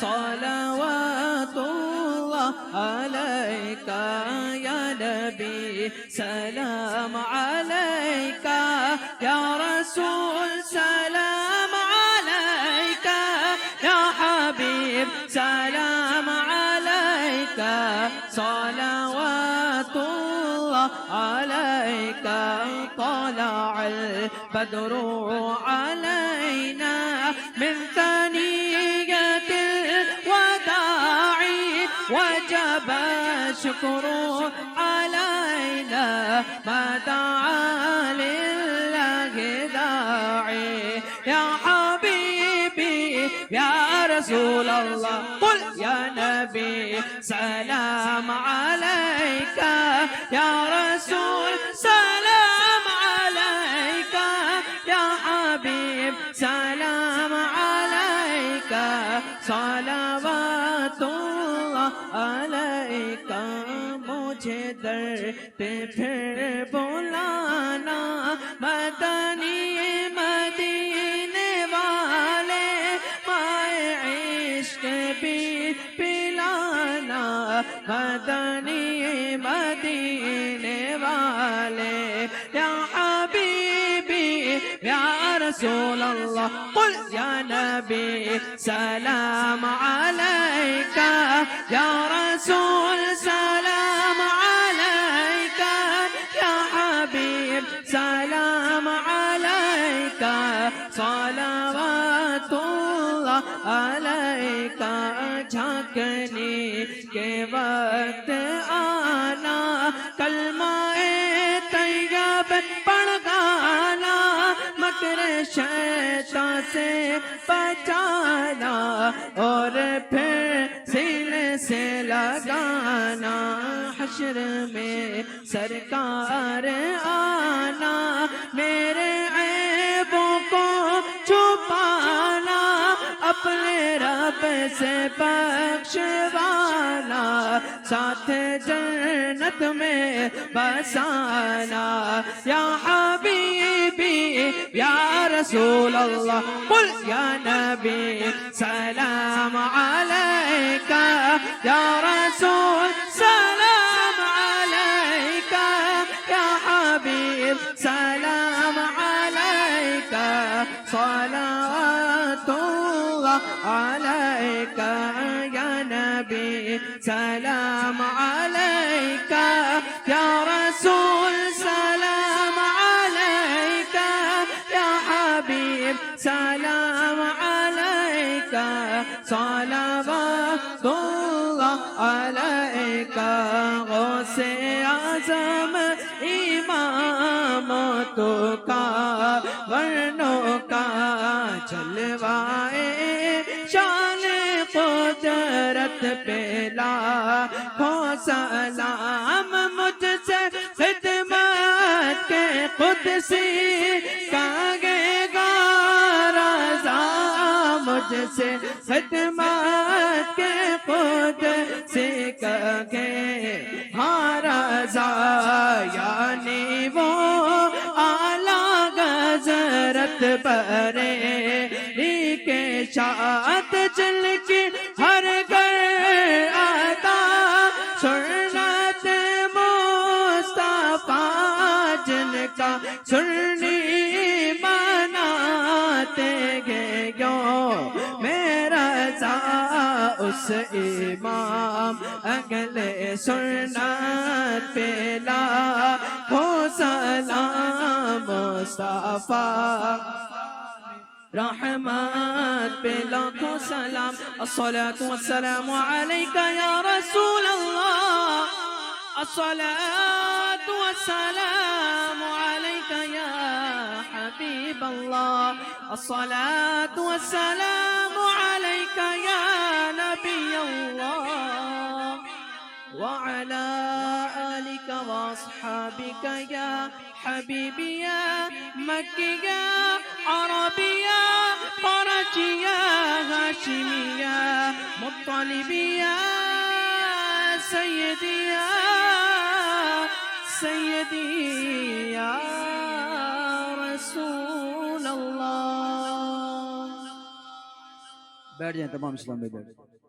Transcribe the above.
सलावतुल्लाह अलैका या नबी सलाम अलैका या रसूल सलाम अलैका या हबीब सलाम अलैका सलावतुल्लाह अलैका طلع البدر علينا من ثنية الوداع وجب الشكر علينا ما دعا لله داعي يا حبيبي يا رسول الله قل يا نبي سلام عليك يا رسول سلام عليك يا حبيب سلام عليك صلوات الله عليك मुझे दर पे फिर बुलाना मदनी मदीने वाले माए इश्क भी पिलाना मदनी मदीने वाले या हबीबी या रसूल अल्लाह कुल या नबी सलाम अलैका या रसूल सलाम अलैका या हबीब सलाम अलैका सलावतुल्लाह अलैका झांकने के वक्त आना कलमाए तैयब पढ़ गाना मकर शैतान से बचाना और फिर सीने से लगाना हश्र में सरकार आना मेरे ऐबों को छुपाना अपने रब से बख्शवाना साथ जन्नत में बसाना या हबीबी या रसूल अल्लाह कुल या नबी सलाम अलैका या रसूल सलाम अलैका या हबीब सलाम अलैका सलावतुल्लाह अलैका या नबी सलाम अलैका या रसूल सलाम अलैका या हबीब सलाम अलैका सलावतुल्लाह अलैका गौसे आज़म इमामतों का वर्णों का जलवाए शान कुदरत पे लाखों सलाम मुझसे खिदमत के कुदसी कागेगा रज़ा मुझसे खिदमत के कुदसी कागे रज़ा यानी वो आला गज़रत परे के शाद जल के हर घर आता सुन्नत मुस्तफा जिनका सुन्नी मनाते गयो मेरा सा उस इमाम अगले सुन्नत पे लाखो सलाम मुस्तफा रहमत पे लाखों सलाम अस्सलातु वस्सलामु अलैका या रसूल अल्लाह अस्सलातु वस्सलामु अलैका या हबीब अल्लाह अस्सलातु वस्सलामु अलैका या नबी अल्लाह وعلى آلك وأصحابك يا حبيبي يا مكي يا عربي يا قرشي يا هاشمي يا مطلبي يا سيدي يا سيدي يا رسول الله बैठ जाए तमाम इस्लाम में बैठ